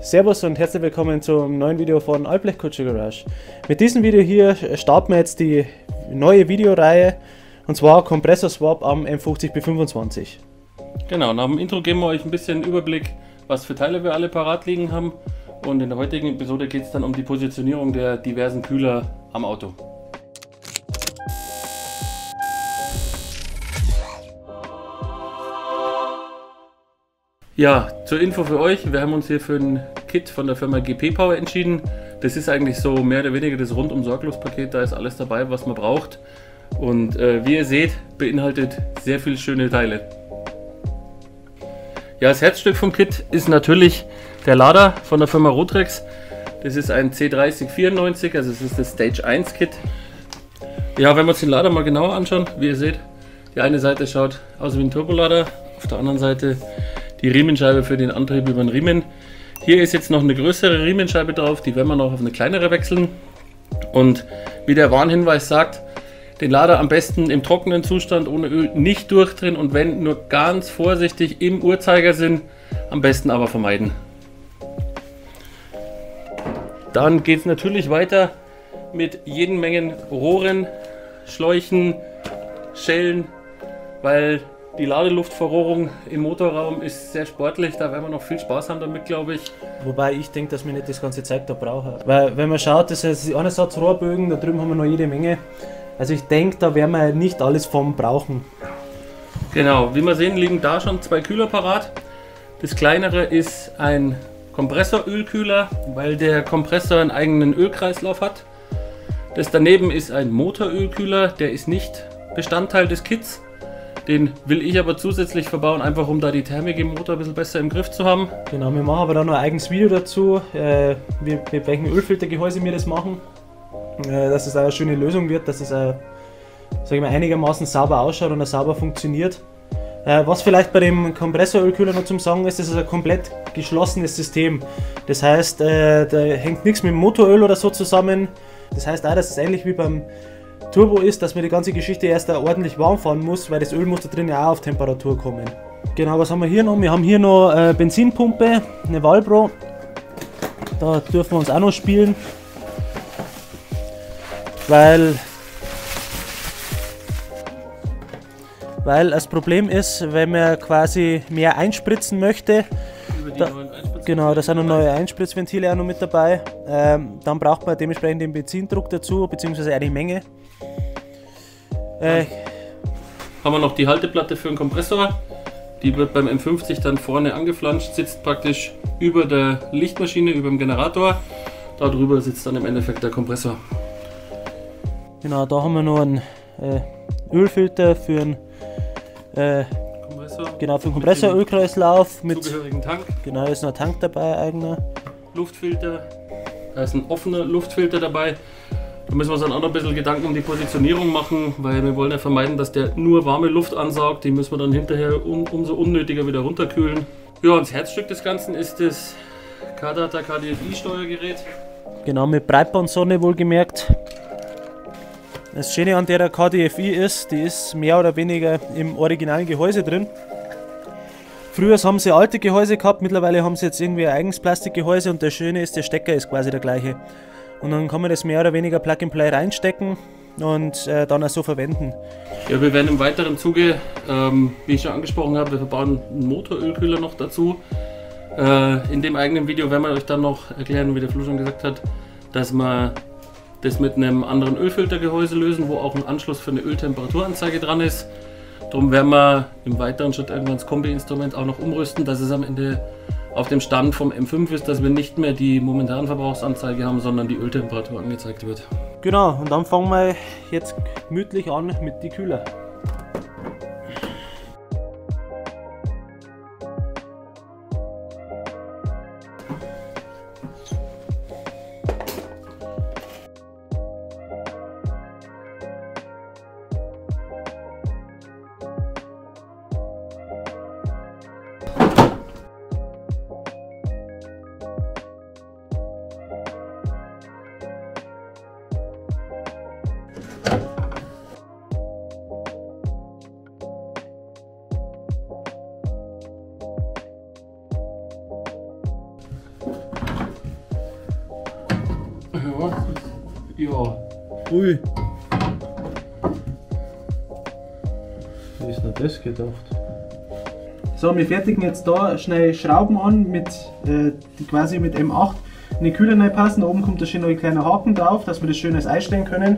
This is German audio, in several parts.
Servus und herzlich willkommen zum neuen Video von Allblech-Kutscher Garage. Mit diesem Video hier starten wir jetzt die neue Videoreihe, und zwar Kompressor Swap am M50B25. Genau, nach dem Intro geben wir euch ein bisschen Überblick, was für Teile wir alle parat liegen haben, und in der heutigen Episode geht es dann um die Positionierung der diversen Kühler am Auto. Ja, zur Info für euch, wir haben uns hier für ein Kit von der Firma GP Power entschieden. Das ist eigentlich so mehr oder weniger das Rundum-Sorglos-Paket, da ist alles dabei, was man braucht. Und wie ihr seht, beinhaltet sehr viele schöne Teile. Ja, das Herzstück vom Kit ist natürlich der Lader von der Firma Rotrex. Das ist ein C3094, also es ist das Stage 1 Kit. Ja, wenn wir uns den Lader mal genauer anschauen, wie ihr seht, die eine Seite schaut aus wie ein Turbolader, auf der anderen Seite die Riemenscheibe für den Antrieb über den Riemen. Hier ist jetzt noch eine größere Riemenscheibe drauf, die werden wir noch auf eine kleinere wechseln. Und wie der Warnhinweis sagt, den Lader am besten im trockenen Zustand ohne Öl nicht durchdrehen, und wenn, nur ganz vorsichtig im Uhrzeigersinn, am besten aber vermeiden. Dann geht es natürlich weiter mit jeden Mengen Rohren, Schläuchen, Schellen, weil die Ladeluftverrohrung im Motorraum ist sehr sportlich, da werden wir noch viel Spaß haben damit, glaube ich. Wobei ich denke, dass wir nicht das ganze Zeug da brauchen. Weil wenn man schaut, das ist ein Satz Rohrbögen, da drüben haben wir noch jede Menge. Also ich denke, da werden wir nicht alles vom brauchen. Genau, wie wir sehen, liegen da schon zwei Kühler parat. Das kleinere ist ein Kompressorölkühler, weil der Kompressor einen eigenen Ölkreislauf hat. Das daneben ist ein Motorölkühler, der ist nicht Bestandteil des Kits. Den will ich aber zusätzlich verbauen, einfach um da die Thermik im Motor ein bisschen besser im Griff zu haben. Genau, wir machen aber da noch ein eigenes Video dazu, mit welchem Ölfiltergehäuse wir das machen. Dass es auch eine schöne Lösung wird, dass es auch, sag ich mal, einigermaßen sauber ausschaut und auch sauber funktioniert. Was vielleicht bei dem Kompressorölkühler noch zum Sagen ist, das ist ein komplett geschlossenes System. Das heißt, da hängt nichts mit dem Motoröl oder so zusammen. Das heißt auch, dass es ähnlich wie beim Turbo ist, dass man die ganze Geschichte erst ordentlich warm fahren muss, weil das Öl muss da drin ja auch auf Temperatur kommen. Genau, was haben wir hier noch? Wir haben hier noch eine Benzinpumpe, eine Valbro. Da dürfen wir uns auch noch spielen, weil das Problem ist, wenn man quasi mehr einspritzen möchte, genau, da sind noch neue Einspritzventile auch noch mit dabei, dann braucht man dementsprechend den Benzindruck dazu, beziehungsweise eine Menge. Haben wir noch die Halteplatte für den Kompressor, die wird beim M50 dann vorne angeflanscht, sitzt praktisch über der Lichtmaschine, über dem Generator, darüber sitzt dann im Endeffekt der Kompressor. Genau, da haben wir noch einen Ölfilter für einen Kompressorölkreislauf mit zugehörigen Tank. Genau, da ist noch ein Tank dabei, eigener. Luftfilter, da ist ein offener Luftfilter dabei. Da müssen wir uns dann auch noch ein bisschen Gedanken um die Positionierung machen, weil wir wollen ja vermeiden, dass der nur warme Luft ansaugt. Die müssen wir dann hinterher umso unnötiger wieder runterkühlen. Ja, und das Herzstück des Ganzen ist das K-Data KDFI Steuergerät. Genau, mit Breitbandsonne wohlgemerkt. Das Schöne an der KDFI ist, die ist mehr oder weniger im originalen Gehäuse drin. Früher haben sie alte Gehäuse gehabt, mittlerweile haben sie jetzt irgendwie ein eigenes Plastikgehäuse, und das Schöne ist, der Stecker ist quasi der gleiche. Und dann kann man das mehr oder weniger Plug and Play reinstecken und dann auch so verwenden. Ja, wir werden im weiteren Zuge, wie ich schon angesprochen habe, wir verbauen einen Motorölkühler noch dazu. In dem eigenen Video werden wir euch dann noch erklären, wie der Flo schon gesagt hat, dass wir das mit einem anderen Ölfiltergehäuse lösen, wo auch ein Anschluss für eine Öltemperaturanzeige dran ist. Darum werden wir im weiteren Schritt irgendwann das Kombi-Instrument auch noch umrüsten, dass es am Ende auf dem Stand vom M5 ist, dass wir nicht mehr die momentane Verbrauchsanzeige haben, sondern die Öltemperatur angezeigt wird. Genau, und dann fangen wir jetzt gemütlich an mit den Kühler. Ja. Ui. Wie ist denn das gedacht? So, wir fertigen jetzt da schnell Schrauben an, die quasi mit M8 in den Kühler reinpassen. Da oben kommt da schön noch ein kleiner Haken drauf, dass wir das schön als einstellen können.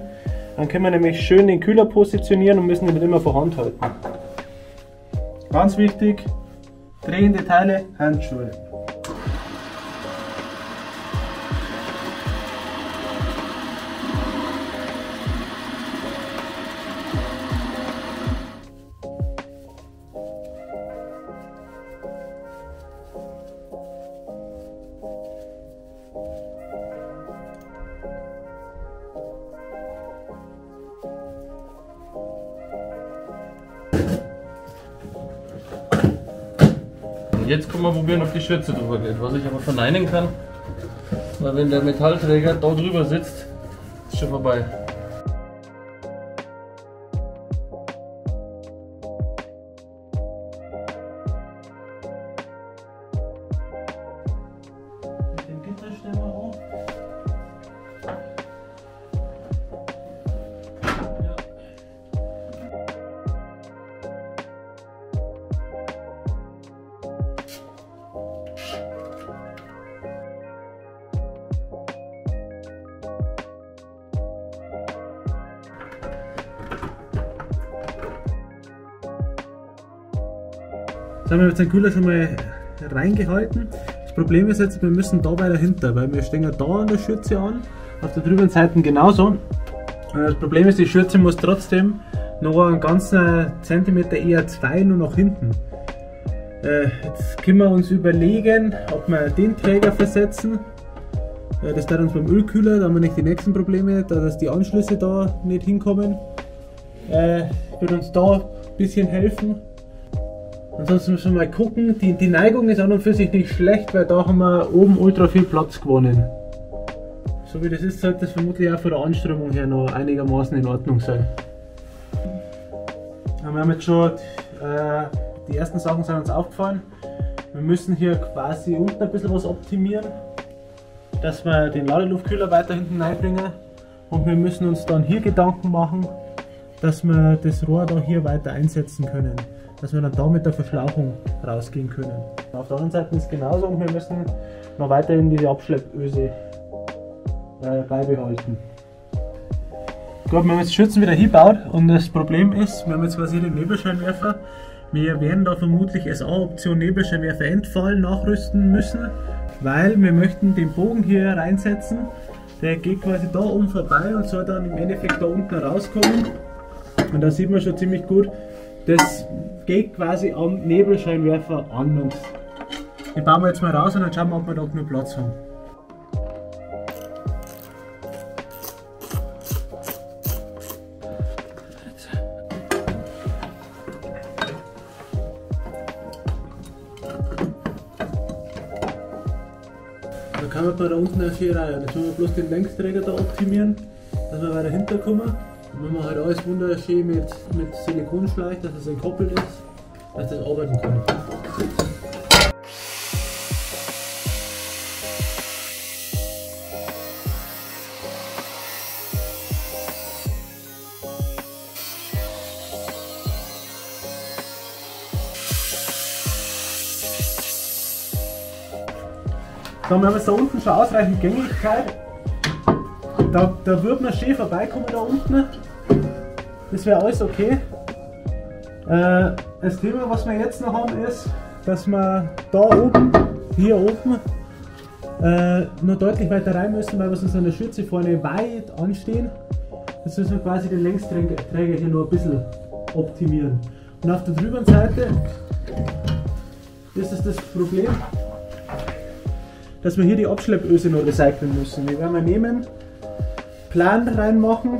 Dann können wir nämlich schön den Kühler positionieren und müssen ihn nicht immer vor Hand halten. Ganz wichtig, drehende Teile, Handschuhe. Jetzt können wir probieren, ob die Schürze drüber geht. Was ich aber verneinen kann, weil wenn der Metallträger da drüber sitzt, ist schon vorbei. Den Gitter stellen wir auf. Jetzt haben wir jetzt den Kühler schon mal reingehalten. Das Problem ist jetzt, wir müssen da weiter hinter, weil wir stehen ja da an der Schürze an, auf der drüben Seite genauso. Das Problem ist, die Schürze muss trotzdem noch einen ganzen Zentimeter, eher 2 nur nach hinten. Jetzt können wir uns überlegen, ob wir den Träger versetzen. Das dauert uns beim Ölkühler, da haben wir nicht die nächsten Probleme, dass die Anschlüsse da nicht hinkommen. Wird uns da ein bisschen helfen. Ansonsten müssen wir mal gucken, die Neigung ist an und für sich nicht schlecht, weil da haben wir oben ultra viel Platz gewonnen. So wie das ist, sollte das vermutlich auch von der Anströmung her noch einigermaßen in Ordnung sein. Wir haben jetzt schon, die ersten Sachen sind uns aufgefallen. Wir müssen hier quasi unten ein bisschen was optimieren, dass wir den Ladeluftkühler weiter hinten reinbringen. Und wir müssen uns dann hier Gedanken machen, dass wir das Rohr da hier weiter einsetzen können. Dass wir dann da mit der Verschlauchung rausgehen können. Auf der anderen Seite ist es genauso und wir müssen noch weiterhin diese Abschleppöse beibehalten. Gut, wir haben jetzt die Schürzen wieder hingebaut und das Problem ist, wir haben jetzt quasi den Nebelscheinwerfer. Wir werden da vermutlich SA-Option Nebelscheinwerfer entfallen nachrüsten müssen, weil wir möchten den Bogen hier reinsetzen. Der geht quasi da oben vorbei und soll dann im Endeffekt da unten rauskommen. Und da sieht man schon ziemlich gut, das geht quasi am Nebelscheinwerfer an. Und den bauen wir jetzt mal raus und dann schauen wir, ob wir da genug Platz haben. Da kann man da unten eine 4 Reihe. Jetzt müssen wir bloß den Längsträger da optimieren, dass wir weiter hinterkommen. Und wenn man halt alles wunderschön mit Silikon schleicht, dass es entkoppelt ist, dass das arbeiten kann. So, wir haben jetzt da unten schon ausreichend Gängigkeit. Da wird man schön vorbeikommen da unten. Das wäre alles okay. Das Thema, was wir jetzt noch haben, ist, dass wir da oben, hier oben, noch deutlich weiter rein müssen, weil wir sonst an der Schürze vorne weit anstehen. Jetzt müssen wir quasi den Längsträger hier noch ein bisschen optimieren. Und auf der drüben Seite ist es das Problem, dass wir hier die Abschleppöse noch recyceln müssen. Die werden wir nehmen, Plan reinmachen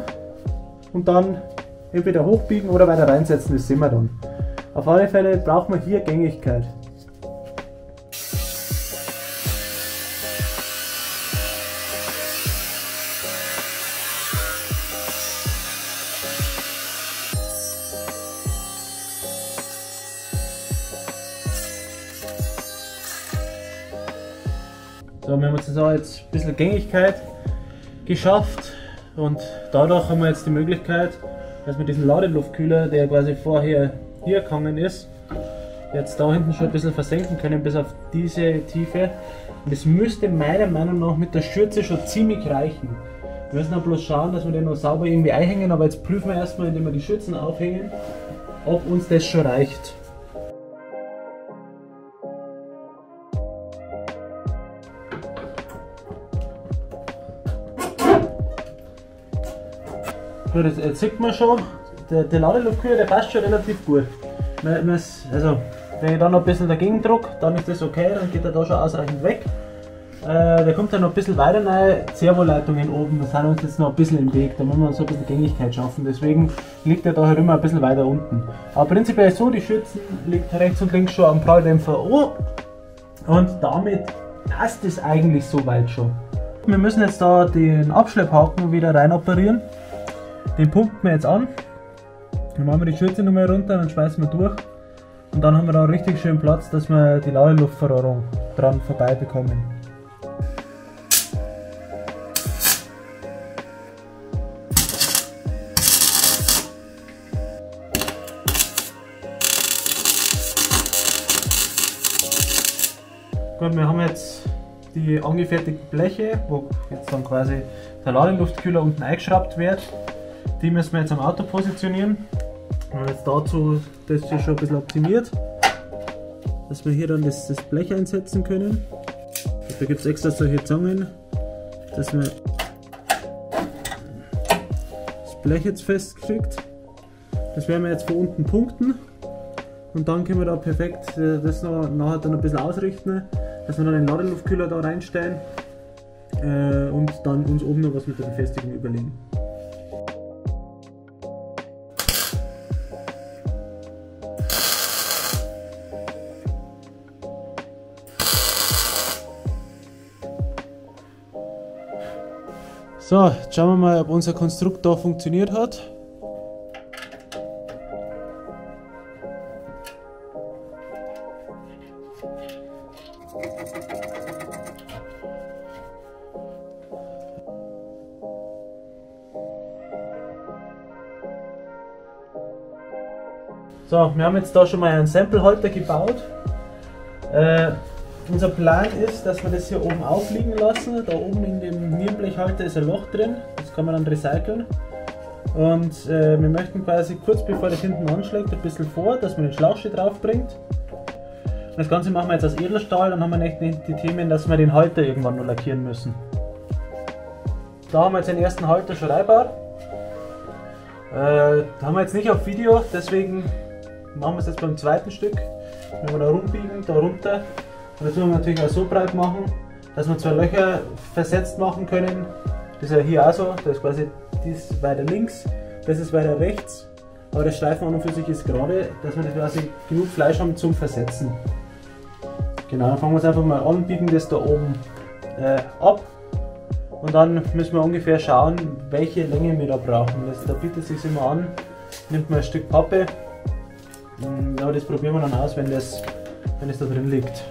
und dann entweder hochbiegen oder weiter reinsetzen, das sehen wir dann. Auf alle Fälle braucht man hier Gängigkeit. So, wir haben jetzt ein bisschen Gängigkeit geschafft und dadurch haben wir jetzt die Möglichkeit, dass wir diesen Ladeluftkühler, der quasi vorher hier gegangen ist, jetzt da hinten schon ein bisschen versenken können bis auf diese Tiefe. Und es müsste meiner Meinung nach mit der Schürze schon ziemlich reichen. Wir müssen dann bloß schauen, dass wir den noch sauber irgendwie einhängen, aber jetzt prüfen wir erstmal, indem wir die Schürzen aufhängen, ob uns das schon reicht. Gut, jetzt sieht man schon, der Ladeluftkühler, der passt schon relativ gut. Also, wenn ich da noch ein bisschen dagegen drücke, dann ist das okay, dann geht er da schon ausreichend weg. Der kommt dann noch ein bisschen weiter rein, Servoleitungen oben, das sind uns jetzt noch ein bisschen im Weg, da müssen wir uns so ein bisschen Gängigkeit schaffen, deswegen liegt er da halt immer ein bisschen weiter unten. Aber prinzipiell so, die Schürzen liegt rechts und links schon am Pralldämpfer an und damit passt es eigentlich soweit schon. Wir müssen jetzt da den Abschlepphaken wieder rein operieren, den pumpen wir jetzt an, dann machen wir die Schürze nochmal runter, dann schmeißen wir durch und dann haben wir da richtig schön Platz, dass wir die laue Luftverrohrung dran vorbei bekommen. Gut, wir haben jetzt die angefertigten Bleche, wo jetzt dann quasi der Ladeluftkühler unten eingeschraubt wird. Die müssen wir jetzt am Auto positionieren. Wir haben jetzt dazu das hier schon ein bisschen optimiert, dass wir hier dann das Blech einsetzen können. Dafür gibt es extra solche Zangen, dass man das Blech jetzt festkriegt. Das werden wir jetzt von unten punkten und dann können wir da perfekt das noch nachher dann ein bisschen ausrichten, dass wir dann den Ladeluftkühler da reinstellen und dann uns oben noch was mit der Befestigung überlegen. So, jetzt schauen wir mal, ob unser Konstrukt da funktioniert hat. So, wir haben jetzt da schon mal einen Samplehalter gebaut. Unser Plan ist, dass wir das hier oben aufliegen lassen. Da oben in dem Nierenblechhalter ist ein Loch drin, das kann man dann recyceln. Und wir möchten quasi kurz bevor das hinten anschlägt ein bisschen vor, dass man den Schlauchschild drauf bringt. Und das Ganze machen wir jetzt aus Edelstahl, dann haben wir nicht die Themen, dass wir den Halter irgendwann noch lackieren müssen. Da haben wir jetzt den ersten Halter schon reingebaut. Da haben wir jetzt nicht auf Video, deswegen machen wir es jetzt beim zweiten Stück. Wenn wir da rumbiegen, da runter. Und das müssen wir natürlich auch so breit machen, dass wir zwei Löcher versetzt machen können. Das ist ja hier auch so, das ist quasi dies weiter links, das ist weiter rechts. Aber der Streifen an und für sich ist gerade, dass wir das quasi genug Fleisch haben zum Versetzen. Genau, dann fangen wir es einfach mal an, biegen das da oben ab. Und dann müssen wir ungefähr schauen, welche Länge wir da brauchen. Da bietet es sich immer an, nimmt man ein Stück Pappe. Aber das probieren wir dann aus, wenn das da drin liegt.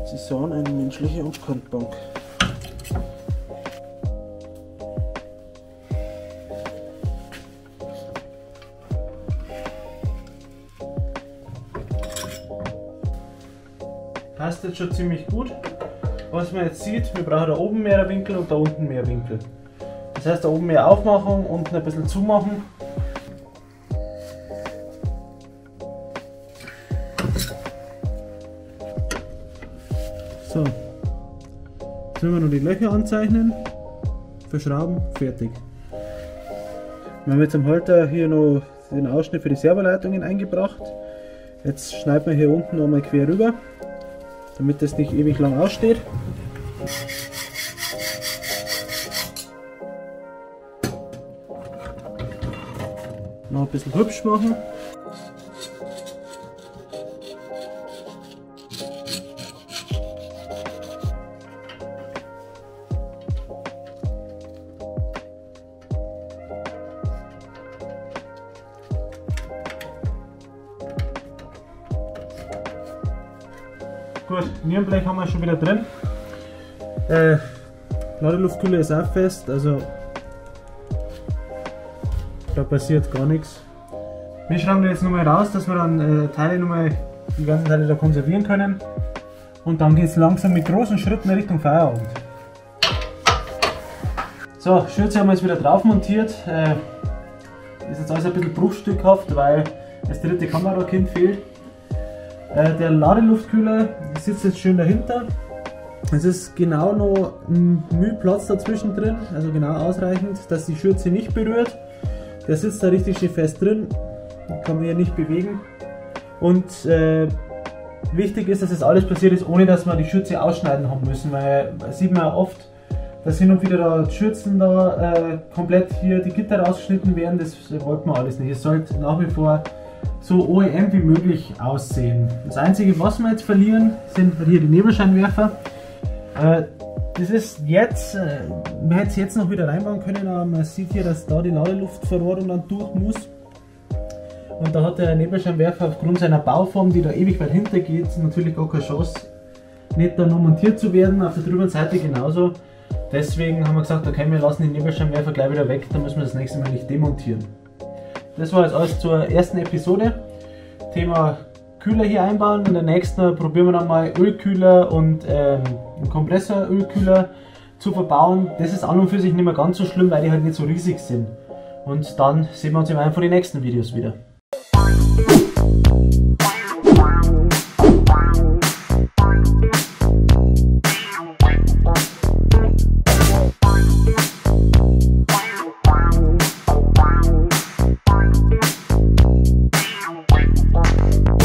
Sie sahen eine menschliche Abkantbank. Passt jetzt schon ziemlich gut. Was man jetzt sieht, wir brauchen da oben mehr Winkel und da unten mehr Winkel. Das heißt, da oben mehr aufmachen, unten ein bisschen zumachen. So, jetzt müssen wir noch die Löcher anzeichnen, verschrauben, fertig. Wir haben jetzt am Halter hier noch den Ausschnitt für die Servoleitungen eingebracht. Jetzt schneiden wir hier unten nochmal quer rüber, damit das nicht ewig lang aussteht. Noch ein bisschen hübsch machen. Gut, Nierenblech haben wir schon wieder drin. Ladeluftkühler ist auch fest, also da passiert gar nichts. Wir schreiben jetzt nochmal raus, dass wir dann Teile nochmal, die ganzen Teile da konservieren können. Und dann geht es langsam mit großen Schritten Richtung Feierabend. So, Schürze haben wir jetzt wieder drauf montiert. Ist jetzt alles ein bisschen bruchstückhaft, weil das dritte Kamerakind fehlt. Der Ladeluftkühler sitzt jetzt schön dahinter. Es ist genau noch ein Mühplatz dazwischen drin, also genau ausreichend, dass die Schürze nicht berührt. Der sitzt da richtig schön fest drin, kann man hier nicht bewegen. Und wichtig ist, dass das alles passiert ist, ohne dass wir die Schürze ausschneiden haben müssen, weil sieht man ja oft, dass hin und wieder da Schürzen da komplett hier die Gitter rausgeschnitten werden. Das wollte man alles nicht. Es sollte nach wie vor so OEM wie möglich aussehen. Das einzige, was wir jetzt verlieren, sind hier die Nebelscheinwerfer. Das ist jetzt, man hätte es jetzt noch wieder reinbauen können, aber man sieht hier, dass da die Ladeluftverrohrung dann durch muss. Und da hat der Nebelscheinwerfer aufgrund seiner Bauform, die da ewig weit hinter geht, natürlich gar keine Chance, nicht da noch montiert zu werden. Auf der drüben Seite genauso. Deswegen haben wir gesagt, okay, wir lassen den Nebelscheinwerfer gleich wieder weg, dann müssen wir das nächste Mal nicht demontieren. Das war jetzt alles zur ersten Episode. Thema Kühler hier einbauen. In der nächsten probieren wir dann mal Ölkühler und einen Kompressorölkühler zu verbauen. Das ist an und für sich nicht mehr ganz so schlimm, weil die halt nicht so riesig sind. Und dann sehen wir uns im einen von den nächsten Videos wieder.